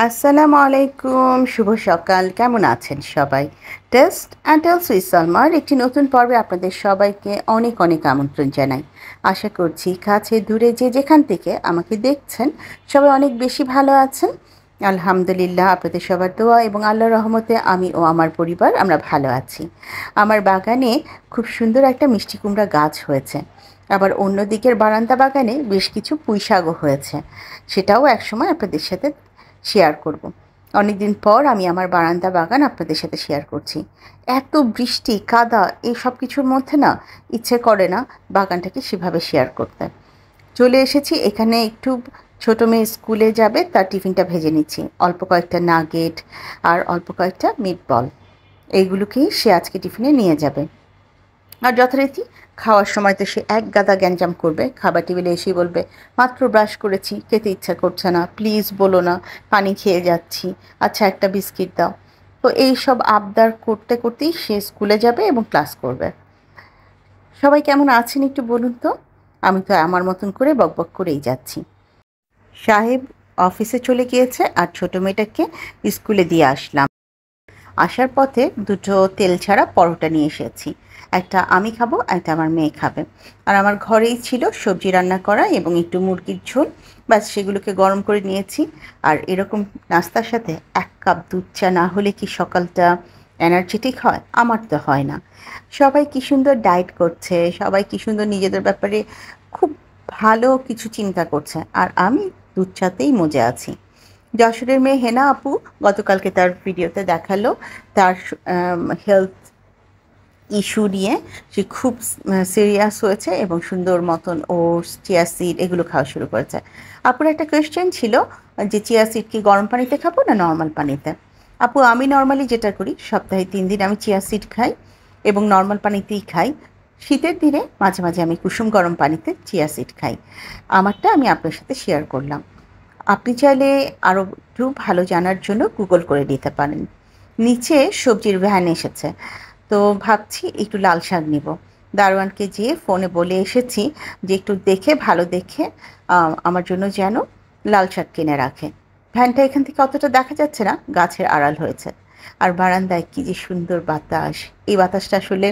আসসালামু আলাইকুম, শুভ সকাল। কেমন আছেন সবাই? টেস্ট অ্যান্ড টেলস উইথ সালমার একটি নতুন পর্বে আপনাদের সবাইকে অনেক অনেক আমন্ত্রণ জানাই। আশা করছি কাছে দূরে যে যেখান থেকে আমাকে দেখছেন সবাই অনেক বেশি ভালো আছেন। আলহামদুলিল্লাহ, আপনাদের সবার দোয়া এবং আল্লাহর রহমতে আমি ও আমার পরিবার আমরা ভালো আছি। আমার বাগানে খুব সুন্দর একটা মিষ্টি কুমড়া গাছ হয়েছে। আবার অন্য দিকের বারান্দা বাগানে বেশ কিছু পুঁই শাকও হয়েছে। সেটাও একসময় আপনাদের সাথে শেয়ার করব। অনেকদিন পর আমি আমার বারান্দা বাগান আপনাদের সাথে শেয়ার করছি। এত বৃষ্টি কাদা এই সব কিছুর মধ্যে না ইচ্ছে করে না বাগানটাকে সেভাবে শেয়ার করতে। চলে এসেছি এখানে, একটু ছোটো মেয়ে স্কুলে যাবে, তার টিফিনটা ভেজে নিচ্ছি। অল্প কয়েকটা নাগেট আর অল্প কয়েকটা মিটবল, এইগুলোকেই সে আজকে টিফিনে নিয়ে যাবে। আর যথারীতি খাওয়ার সময় তো সে এক গাদা গ্যাঞ্জাম করবে। খাবার টেবিলে এসেই বলবে, মাত্র ব্রাশ করেছি, খেতে ইচ্ছা করছে না, প্লিজ বলো না, পানি খেয়ে যাচ্ছি, আচ্ছা একটা বিস্কিট দাও। তো এই সব আবদার করতে করতেই সে স্কুলে যাবে এবং ক্লাস করবে। সবাই কেমন আছেন একটু বলুন তো? আমি তো আমার মতন করে বকবক করেই যাচ্ছি। সাহেব অফিসে চলে গিয়েছে আর ছোটো মেয়েটাকে স্কুলে দিয়ে আসলাম। আসার পথে দুটো তেল ছাড়া পরোটা নিয়ে এসেছি। একটা আমি খাবো, একটা আমার মেয়ে খাবে। আর আমার ঘরেই ছিল সবজি রান্না করা এবং একটু মুরগির ঝোল, ব্যাস সেগুলোকে গরম করে নিয়েছি। আর এরকম নাস্তার সাথে 1 কাপ দুধ চা না হলে কি সকালটা এনার্জেটিক হয়? আমার তো হয় না। সবাই কী সুন্দর ডায়েট করছে, সবাই কী সুন্দর নিজেদের ব্যাপারে খুব ভালো কিছু চিন্তা করছে, আর আমি দুধ চাতেই মজে আছি। যশোরের মেয়ে হেনা আপু গতকালকে তার ভিডিওতে দেখালো তার হেলথ ইস্যু নিয়ে সে খুব সিরিয়াস হয়েছে এবং সুন্দর মতন ওটস, চিয়া সিড এগুলো খাওয়া শুরু করেছে। আপুর একটা কোয়েশ্চেন ছিল যে চিয়া সিড কি গরম পানিতে খাবো না নর্মাল পানিতে? আপু, আমি নর্মালি যেটা করি, সপ্তাহে 3 দিন আমি চিয়া সিড খাই এবং নর্মাল পানিতেই খাই। শীতের দিনে মাঝে মাঝে আমি কুসুম গরম পানিতে চিয়া সিড খাই। আমারটা আমি আপনার সাথে শেয়ার করলাম। আপনি চাইলে আরও একটু ভালো জানার জন্য গুগল করে নিতে পারেন। নিচে সবজির ভ্যান এসেছে, তো ভাবছি একটু লাল শাক নেব। দারোয়ানকে যেয়ে ফোনে বলে এসেছি যে একটু দেখে ভালো দেখে আমার জন্য যেন লাল শাক কিনে রাখে। ভ্যানটা এখান থেকে অতটা দেখা যাচ্ছে না, গাছের আড়াল হয়েছে। আর বারান্দায় কী যে সুন্দর বাতাস, এই বাতাসটা আসলে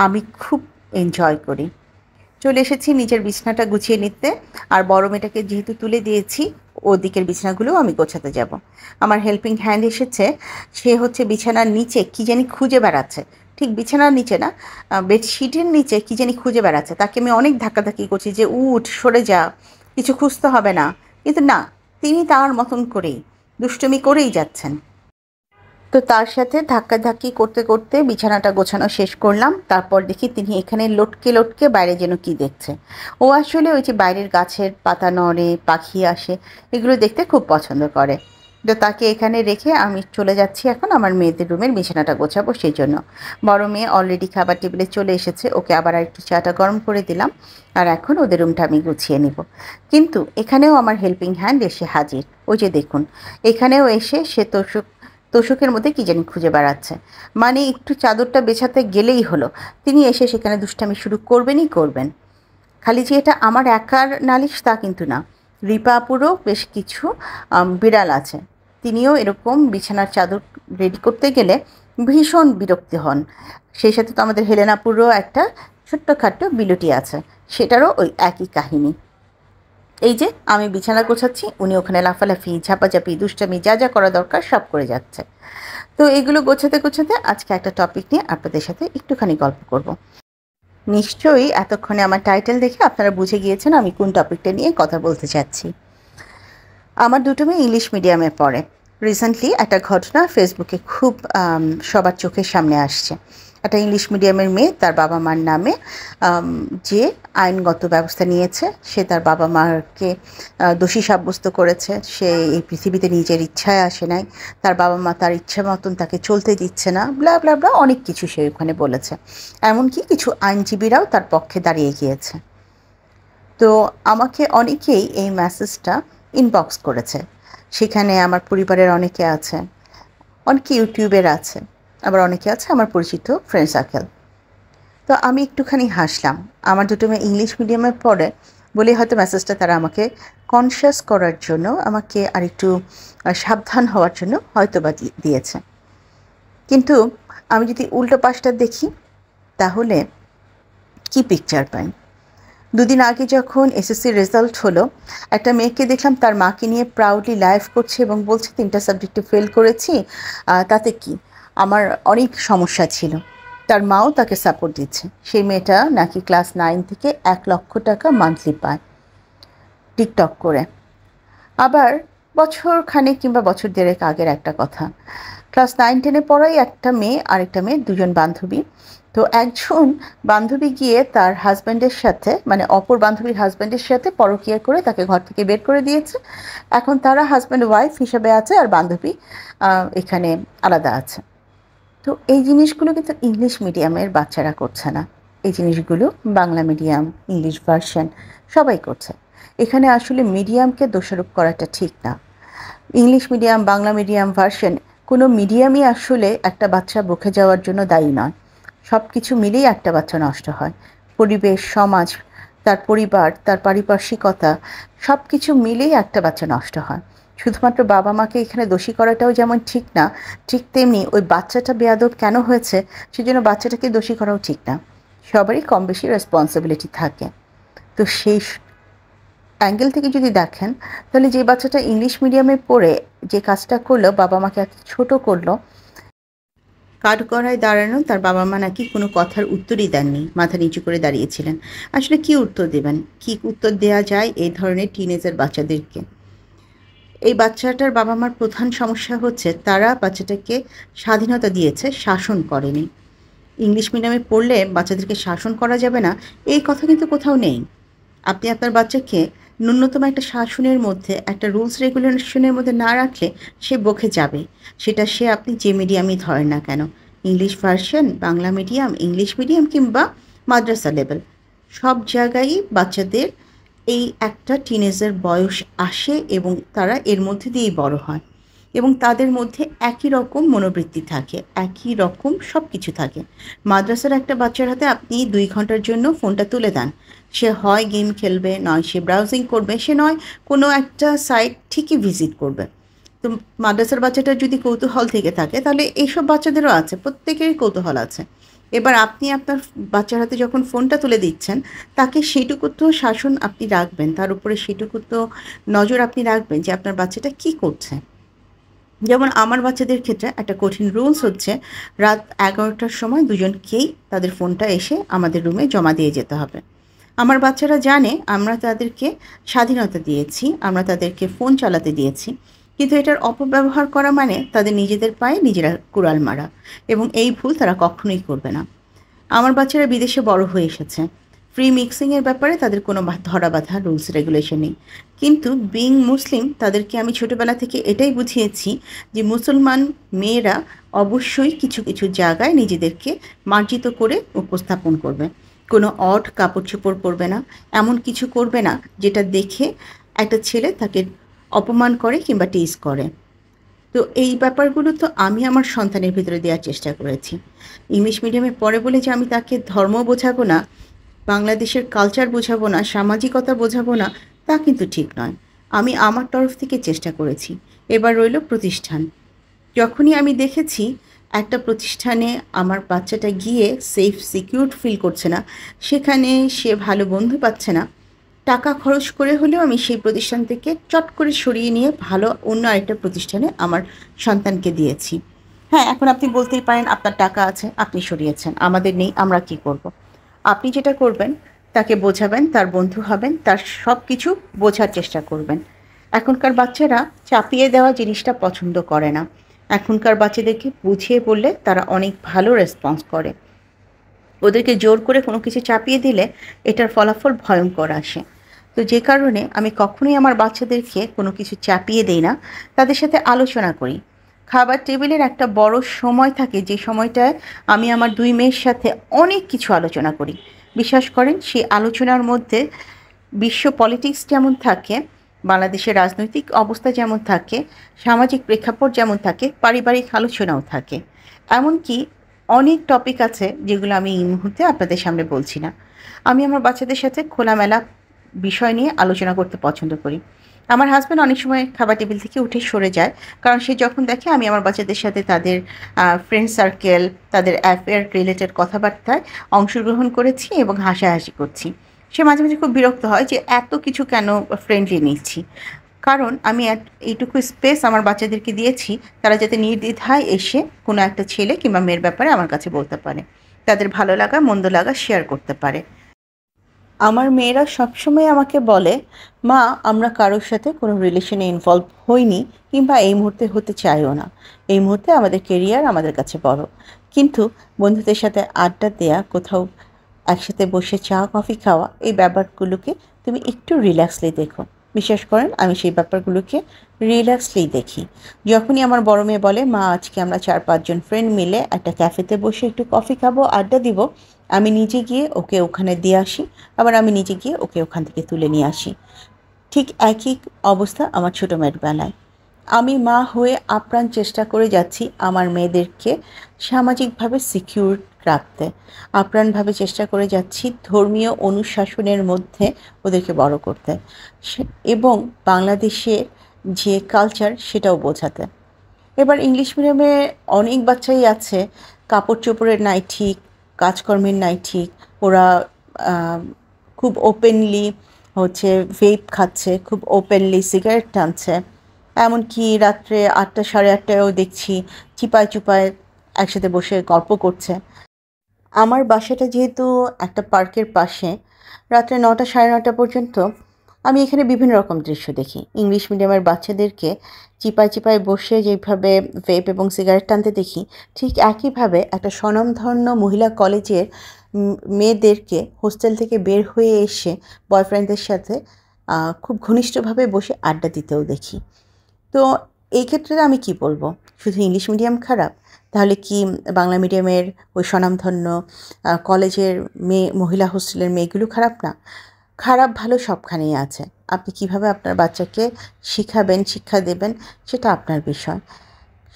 আমি খুব এনজয় করি। চলে এসেছি নিজের বিছানাটা গুছিয়ে নিতে। আর বড় মেয়েটাকে যেহেতু তুলে দিয়েছি, ওদিকের বিছানাগুলোও আমি গোছাতে যাব। আমার হেল্পিং হ্যান্ড এসেছে, সে হচ্ছে বিছানার নিচে কী জানি খুঁজে বেড়াচ্ছে। ঠিক বিছানার নিচে না, বেডশিটের নিচে কী জানি খুঁজে বেড়াচ্ছে। তাকে আমি অনেক ধাক্কাধাক্কি করছি যে উঠ, সরে যা, কিছু খুঁজতে হবে না। কিন্তু না, তিনি তার মতন করেই দুষ্টুমি করেই যাচ্ছেন। তো তার সাথে ধাক্কাধাক্কি করতে করতে বিছানাটা গোছানো শেষ করলাম। তারপর দেখি তিনি এখানে লটকে লটকে বাইরে যেন কি দেখছে। ও আসলে ওই যে বাইরের গাছের পাতা নড়ে, পাখি আসে, এগুলো দেখতে খুব পছন্দ করে। তো তাকে এখানে রেখে আমি চলে যাচ্ছি এখন আমার মেয়েদের রুমের বিছানাটা গোছাবো সেই জন্য। বড় মেয়ে অলরেডি খাবার টেবিলে চলে এসেছে, ওকে আবার একটু চাটা গরম করে দিলাম। আর এখন ওদের রুমটা আমি গুছিয়ে নিব। কিন্তু এখানেও আমার হেল্পিং হ্যান্ড এসে হাজির। ওই যে দেখুন, এখানেও এসে সে তোষকের মধ্যে কী জানি খুঁজে বেড়াচ্ছে। মানে একটু চাদরটা বেছাতে গেলেই হলো, তিনি এসে সেখানে দুষ্টামি শুরু করবেনই করবেন। খালি যে এটা আমার একার নালিশ তা কিন্তু না, রিপা আপুরও বেশ কিছু বিড়াল আছে। তিনিও এরকম বিছানার চাদর রেডি করতে গেলে ভীষণ বিরক্তি হন। সেই সাথে তো আমাদের হেলেনাপুরও একটা ছোট্টখাট্ট বিলুটি আছে, সেটারও ওই একই কাহিনী। এই যে আমি বিছানা গোছাচ্ছি, উনি ওখানে লাফালাফি, ঝাপাঝাপি, দুষ্টামি যা যা করা দরকার সব করে যাচ্ছে। তো এগুলো গোছাতে গোছাতে আজকে একটা টপিক নিয়ে আপনাদের সাথে একটুখানি গল্প করব। নিশ্চয়ই এতক্ষণে আমার টাইটেল দেখে আপনারা বুঝে গিয়েছেন আমি কোন টপিকটা নিয়ে কথা বলতে চাচ্ছি। আমার দুটো মেয়ে ইংলিশ মিডিয়ামে পড়ে। রিসেন্টলি একটা ঘটনা ফেসবুকে খুব সবার চোখের সামনে আসছে। একটা ইংলিশ মিডিয়ামের মেয়ে তার বাবা মার নামে যে আইনগত ব্যবস্থা নিয়েছে, সে তার বাবা মাকে দোষী সাব্যস্ত করেছে। সে এই পৃথিবীতে নিজের ইচ্ছায় আসে নাই, তার বাবা মা তার ইচ্ছা মতন তাকে চলতে দিচ্ছে না, ব্লা ব্লা ব্লা অনেক কিছু সে ওখানে বলেছে। এমনকি কিছু আইনজীবীরাও তার পক্ষে দাঁড়িয়ে গিয়েছে। তো আমাকে অনেকেই এই মেসেজটা ইনবক্স করেছে। সেখানে আমার পরিবারের অনেকে আছে, অনেকে ইউটিউবের আছে, আবার অনেকে আছে আমার পরিচিত ফ্রেন্ড সার্কেল। তো আমি একটুখানি হাসলাম। আমার দুটো মেয়ে ইংলিশ মিডিয়ামে পড়ে, বলে হয়তো মেসেজটা তারা আমাকে কনসিয়াস করার জন্য, আমাকে আরেকটু সাবধান হওয়ার জন্য হয়তো বা দিয়েছে। কিন্তু আমি যদি উল্টো পাশটা দেখি তাহলে কি পিকচার পাই। দুদিন আগে যখন এসএসসির রেজাল্ট হলো, একটা মেয়েকে দেখলাম তার মাকে নিয়ে প্রাউডলি লাইভ করছে এবং বলছে 3টা সাবজেক্টে ফেল করেছি, তাতে কি, আমার অনেক সমস্যা ছিল। তার মাও তাকে সাপোর্ট দিচ্ছে। সেই মেয়েটা নাকি ক্লাস 9 থেকে 1,00,000 টাকা মান্থলি পায় টিকটক করে। আবার বছর খানেক কিংবা বছর দেড়েক আগের একটা কথা, ক্লাস 9-10-এ পড়াই একটা মেয়ে, আরেকটা মেয়ে, দুজন বান্ধবী। তো একজন বান্ধবী গিয়ে তার হাজব্যান্ডের সাথে, মানে অপর বান্ধবীর হাজব্যান্ডের সাথে পরকীয়া করে তাকে ঘর থেকে বের করে দিয়েছে। এখন তারা হাজব্যান্ড ওয়াইফ হিসেবে আছে, আর বান্ধবী এখানে আলাদা আছে। তো এই জিনিসগুলো কিন্তু ইংলিশ মিডিয়ামের বাচ্চারা করছে না, এই জিনিসগুলো বাংলা মিডিয়াম, ইংলিশ ভার্সন সবাই করছে। এখানে আসলে মিডিয়ামকে দোষারোপ করাটা ঠিক না। English medium, Bangla medium, version, কোনো মিডিয়ামই আসলে একটা বাচ্চা বকে যাওয়ার জন্য দায়ী নয়। সব কিছু মিলেই একটা বাচ্চা নষ্ট হয়। পরিবেশ, সমাজ, তার পরিবার, তার পারিপার্শ্বিকতা, সব কিছু মিলেই একটা বাচ্চা নষ্ট হয়। শুধুমাত্র বাবা মাকে এখানে দোষী করাটাও যেমন ঠিক না, ঠিক তেমনি ওই বাচ্চাটা বেয়াদব কেন হয়েছে সেজন্য বাচ্চাটাকে দোষী করাও ঠিক না। সবারই কম বেশি রেসপন্সিবিলিটি থাকে। তো সেই অ্যাঙ্গেল থেকে যদি দেখেন, তাহলে যে বাচ্চাটা ইংলিশ মিডিয়ামে পড়ে যে কাজটা করলো, বাবা মাকে এত ছোটো করলো, কাঠগড়ায় দাঁড়ানো তার বাবা মা নাকি কোনো কথার উত্তরই দেননি, মাথা নিচু করে দাঁড়িয়েছিলেন। আসলে কি উত্তর দেবেন, কি উত্তর দেওয়া যায় এই ধরনের টিনেজার বাচ্চাদেরকে? এই বাচ্চাটার বাবা মার প্রধান সমস্যা হচ্ছে তারা বাচ্চাটাকে স্বাধীনতা দিয়েছে, শাসন করেনি। ইংলিশ মিডিয়ামে পড়লে বাচ্চাদেরকে শাসন করা যাবে না, এই কথা কিন্তু কোথাও নেই। আপনি আপনার বাচ্চাকে ন্যূনতম একটা শাসনের মধ্যে, একটা রুলস রেগুলেশনের মধ্যে না রাখলে সে বকে যাবে। সেটা সে আপনি যে মিডিয়ামই ধরেন না কেন, English version, Bangla medium, English medium কিংবা মাদ্রাসা লেভেল, সব জায়গায়ই বাচ্চাদের এই একটা টিনেজের বয়স আসে এবং তারা এর মধ্যে দিয়েই বড় হয় এবং তাদের মধ্যে একই রকম মনোবৃত্তি থাকে, একই রকম সব কিছু থাকে। মাদ্রাসার একটা বাচ্চার হাতে আপনি 2 ঘন্টার জন্য ফোনটা তুলে দেন, সে হয় গেম খেলবে, নয় সে ব্রাউজিং করবে, সে নয় কোনো একটা সাইট ঠিকই ভিজিট করবে। তো মাদ্রাসার বাচ্চাটার যদি কৌতূহল থেকে থাকে, তাহলে এইসব বাচ্চাদেরও আছে, প্রত্যেকেরই কৌতূহল আছে। এবার আপনি আপনার বাচ্চার হাতে যখন ফোনটা তুলে দিচ্ছেন, তাকে সেটুকু তো শাসন আপনি রাখবেন, তার উপরে সেটুকু তো নজর আপনি রাখবেন যে আপনার বাচ্চাটা কী করছে। যেমন আমার বাচ্চাদের ক্ষেত্রে একটা কঠিন রুলস হচ্ছে, রাত 11টার সময় দুজনকেই তাদের ফোনটা এসে আমাদের রুমে জমা দিয়ে যেতে হবে। আমার বাচ্চারা জানে আমরা তাদেরকে স্বাধীনতা দিয়েছি, আমরা তাদেরকে ফোন চালাতে দিয়েছি, কিন্তু এটার অপব্যবহার করা মানে তাদের নিজেদের পায়ে নিজেরা কুড়াল মারা, এবং এই ভুল তারা কখনোই করবে না। আমার বাচ্চারা বিদেশে বড় হয়ে এসেছে, ফ্রি মিক্সিংয়ের ব্যাপারে তাদের কোনো ধরা বাঁধা রুলস রেগুলেশন নেই। কিন্তু বিং মুসলিম, তাদেরকে আমি ছোটোবেলা থেকে এটাই বুঝিয়েছি যে মুসলমান মেয়েরা অবশ্যই কিছু কিছু জায়গায় নিজেদেরকে মার্জিত করে উপস্থাপন করবে, কোনো অড কাপড় চোপড় পরবে না, এমন কিছু করবে না যেটা দেখে একটা ছেলে তাকে অপমান করে কিংবা টিজ করে। তো এই ব্যাপারগুলো তো আমি আমার সন্তানের ভিতরে দেওয়ার চেষ্টা করেছি। ইংলিশ মিডিয়ামে পড়ে বলে যে আমি তাকে ধর্ম বোঝাবো না, বাংলাদেশের কালচার বোঝাবো না, সামাজিকতা বোঝাবো না, তা কিন্তু ঠিক নয়। আমি আমার তরফ থেকে চেষ্টা করেছি। এবার রইল প্রতিষ্ঠান। যখনই আমি দেখেছি একটা প্রতিষ্ঠানে আমার বাচ্চাটা গিয়ে সেফ সিকিউর ফিল করছে না, সেখানে সে ভালো বন্ধু পাচ্ছে না, টাকা খরচ করে হলেও আমি সেই প্রতিষ্ঠান থেকে চট করে সরিয়ে নিয়ে ভালো অন্য আরেকটা প্রতিষ্ঠানে আমার সন্তানকে দিয়েছি। হ্যাঁ, এখন আপনি বলতেই পারেন আপনার টাকা আছে, আপনি সরিয়েছেন, আমাদের নেই, আমরা কি করব। আপনি যেটা করবেন, তাকে বোঝাবেন, তার বন্ধু হবেন, তার সব কিছু বোঝার চেষ্টা করবেন। এখনকার বাচ্চারা চাপিয়ে দেওয়া জিনিসটা পছন্দ করে না। এখনকার বাচ্চাদেরকে বুঝিয়ে বললে তারা অনেক ভালো রেসপন্স করে। ওদেরকে জোর করে কোনো কিছু চাপিয়ে দিলে এটার ফলাফল ভয়ঙ্কর আসে। তো যে কারণে আমি কখনোই আমার বাচ্চাদেরকে কোনো কিছু চাপিয়ে দেই না, তাদের সাথে আলোচনা করি। খাবার টেবিলের একটা বড় সময় থাকে, যে সময়টায় আমি আমার 2 মেয়ের সাথে অনেক কিছু আলোচনা করি। বিশ্বাস করেন, সেই আলোচনার মধ্যে বিশ্ব পলিটিক্স যেমন থাকে, বাংলাদেশের রাজনৈতিক অবস্থা যেমন থাকে, সামাজিক প্রেক্ষাপট যেমন থাকে, পারিবারিক আলোচনাও থাকে। এমনকি অনেক টপিক আছে যেগুলো আমি এই মুহূর্তে আপনাদের সামনে বলছি না। আমি আমার বাচ্চাদের সাথে খোলামেলা বিষয় নিয়ে আলোচনা করতে পছন্দ করি। আমার হাসব্যান্ড অনেক সময় খাবার টেবিল থেকে উঠে সরে যায়, কারণ সে যখন দেখে আমি আমার বাচ্চাদের সাথে তাদের ফ্রেন্ড সার্কেল, তাদের অ্যাফেয়ার রিলেটেড কথাবার্তায় অংশগ্রহণ করেছি এবং হাসাহাসি করছি, সে মাঝে মাঝে খুব বিরক্ত হয় যে এত কিছু কেন ফ্রেন্ডলি নিচ্ছি। কারণ আমি এইটুকু স্পেস আমার বাচ্চাদেরকে দিয়েছি, তারা যাতে নির্দ্বিধায় এসে কোনো একটা ছেলে কিংবা মেয়ের ব্যাপারে আমার কাছে বলতে পারে, তাদের ভালো লাগা মন্দ লাগা শেয়ার করতে পারে। আমার মেয়েরা সবসময় আমাকে বলে, মা আমরা কারোর সাথে কোনো রিলেশনে ইনভলভ হইনি কিংবা এই মুহূর্তে হতে চাইও না। এই মুহূর্তে আমাদের কেরিয়ার আমাদের কাছে বড়। কিন্তু বন্ধুদের সাথে আড্ডা দেয়া, কোথাও একসাথে বসে চা কফি খাওয়া, এই ব্যাপারগুলোকে তুমি একটু রিল্যাক্সলি দেখো। বিশ্বাস করেন আমি সেই ব্যাপারগুলোকে রিল্যাক্সলি দেখি। যখনই আমার বড় মেয়ে বলে, মা আজকে আমরা 4-5 জন ফ্রেন্ড মিলে একটা ক্যাফেতে বসে একটু কফি খাবো, আড্ডা দিব, আমি নিজে গিয়ে ওকে ওখানে দিয়ে আসি, আবার আমি নিজে গিয়ে ওকে ওখান থেকে তুলে নিয়ে আসি। ঠিক একই অবস্থা আমার ছোটো মেয়ের বেলায়। আমি মা হয়ে আপ্রাণ চেষ্টা করে যাচ্ছি আমার মেয়েদেরকে সামাজিকভাবে সিকিউর রাখতে। আপ্রাণভাবে চেষ্টা করে যাচ্ছি ধর্মীয় অনুশাসনের মধ্যে ওদেরকে বড় করতে এবং বাংলাদেশের যে কালচার সেটাও বোঝাতে। এবার ইংলিশ মিডিয়ামে অনেক বাচ্চাই আছে কাপড় চোপড়ের নাই ঠিক, কাজকর্মের নাই ঠিক, ওরা খুব ওপেনলি ভেপ খাচ্ছে, খুব ওপেনলি সিগারেট টানছে, এমনকি রাত্রে 8টা 8:30টায়ও দেখছি চিপায় চুপায় একসাথে বসে গল্প করছে। আমার বাসাটা যেহেতু একটা পার্কের পাশে, রাত্রে 9টা 9:30 পর্যন্ত আমি এখানে বিভিন্ন রকম দৃশ্য দেখি। ইংলিশ মিডিয়ামের বাচ্চাদেরকে চিপায় চিপায় বসে যেভাবে ভেপ এবং সিগারেট টানতে দেখি, ঠিক একইভাবে একটা স্বনামধন্য মহিলা কলেজের মেয়েদেরকে হোস্টেল থেকে বের হয়ে এসে বয়ফ্রেন্ডদের সাথে খুব ঘনিষ্ঠভাবে বসে আড্ডা দিতেও দেখি। তো এই ক্ষেত্রে আমি কি বলবো, শুধু ইংলিশ মিডিয়াম খারাপ? তাহলে কি বাংলা মিডিয়ামের ওই স্বনামধন্য কলেজের মহিলা হোস্টেলের মেয়েগুলো খারাপ না? খারাপ ভালো সবখানেই আছে। আপনি কিভাবে আপনার বাচ্চাকে শিখাবেন, শিক্ষা দেবেন, সেটা আপনার বিষয়।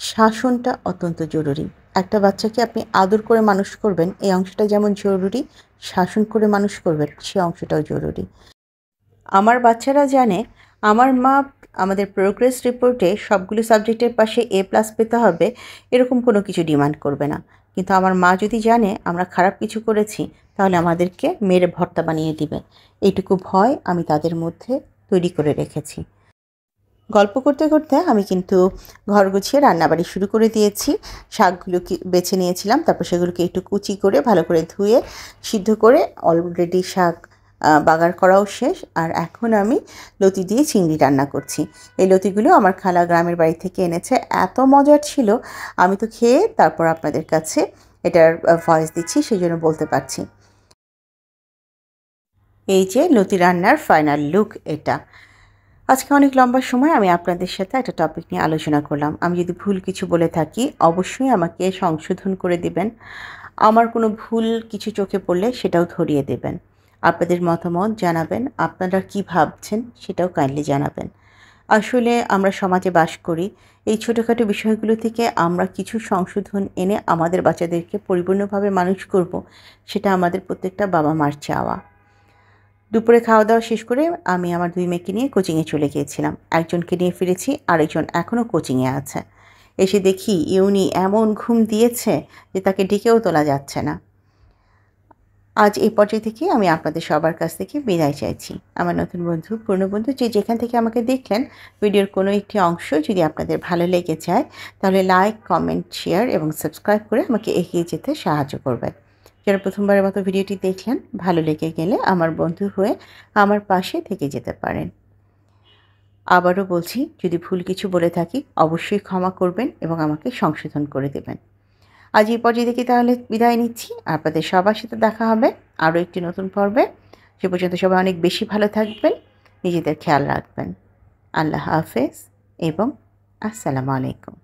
শাসনটা অত্যন্ত জরুরি। একটা বাচ্চাকে আপনি আদর করে মানুষ করবেন, এই অংশটা যেমন জরুরি, শাসন করে মানুষ করবেন সে অংশটাও জরুরি। আমার বাচ্চারা জানে আমার মা আমাদের প্রোগ্রেস রিপোর্টে সবগুলো সাবজেক্টের পাশে A+ পেতে হবে, এরকম কোনো কিছু ডিমান্ড করবে না। কিন্তু আমার মা যদি জানে আমরা খারাপ কিছু করেছি, তাহলে আমাদেরকে মেরে ভর্তা বানিয়ে দিবে। এইটুকু ভয় আমি তাদের মধ্যে তৈরি করে রেখেছি। গল্প করতে করতে আমি কিন্তু ঘর গুছিয়ে রান্নাবাড়ি শুরু করে দিয়েছি। শাকগুলোকে বেছে নিয়েছিলাম, তারপর সেগুলোকে একটু কুচি করে ভালো করে ধুয়ে সিদ্ধ করে অলরেডি শাক বাগার করাও শেষ। আর এখন আমি লতি দিয়ে চিংড়ি রান্না করছি। এই লতিগুলো আমার খালা গ্রামের বাড়ি থেকে এনেছে, এত মজার ছিল, আমি তো খেয়ে তারপর আপনাদের কাছে এটার ভয়েস দিচ্ছি, সেই জন্য বলতে পারছি। এই যে লতি রান্নার ফাইনাল লুক এটা। আজকে অনেক লম্বা সময় আমি আপনাদের সাথে একটা টপিক নিয়ে আলোচনা করলাম। আমি যদি ভুল কিছু বলে থাকি অবশ্যই আমাকে সংশোধন করে দিবেন। আমার কোনো ভুল কিছু চোখে পড়লে সেটাও ধরিয়ে দেবেন। আপনাদের মতামত জানাবেন, আপনারা কি ভাবছেন সেটাও কাইন্ডলি জানাবেন। আসলে আমরা সমাজে বাস করি, এই ছোটোখাটো বিষয়গুলো থেকে আমরা কিছু সংশোধন এনে আমাদের বাচ্চাদেরকে পরিপূর্ণভাবে মানুষ করব, সেটা আমাদের প্রত্যেকটা বাবা মার চাওয়া। দুপুরে খাওয়া দাওয়া শেষ করে আমি আমার 2 মেয়েকে নিয়ে কোচিংয়ে চলে গিয়েছিলাম। একজনকে নিয়ে ফিরেছি, আরেকজন এখনও কোচিংয়ে আছে। এসে দেখি ইউনি এমন ঘুম দিয়েছে যে তাকে ডেকেও তোলা যাচ্ছে না। আজ এই পর্যায় থেকে আমি আপনাদের সবার কাছ থেকে বিদায় চাইছি। আমার নতুন বন্ধু, পুরনো বন্ধু যে যেখান থেকে আমাকে দেখলেন, ভিডিওর কোনো একটি অংশ যদি আপনাদের ভালো লেগে যায়, তাহলে লাইক, কমেন্ট, শেয়ার এবং সাবস্ক্রাইব করে আমাকে এগিয়ে যেতে সাহায্য করবেন। যারা প্রথমবারের মতো ভিডিওটি দেখলেন, ভালো লেগে গেলে আমার বন্ধু হয়ে আমার পাশে থেকে যেতে পারেন। আবারও বলছি, যদি ভুল কিছু বলে থাকি অবশ্যই ক্ষমা করবেন এবং আমাকে সংশোধন করে দেবেন। আজ এই পর্যায়ে থেকে তাহলে বিদায় নিচ্ছি। আপনাদের সবার সাথে দেখা হবে আরও একটি নতুন পর্বে। সে পর্যন্ত সবাই অনেক বেশি ভালো থাকবেন, নিজেদের খেয়াল রাখবেন। আল্লাহ হাফেজ এবং আসসালামু আলাইকুম।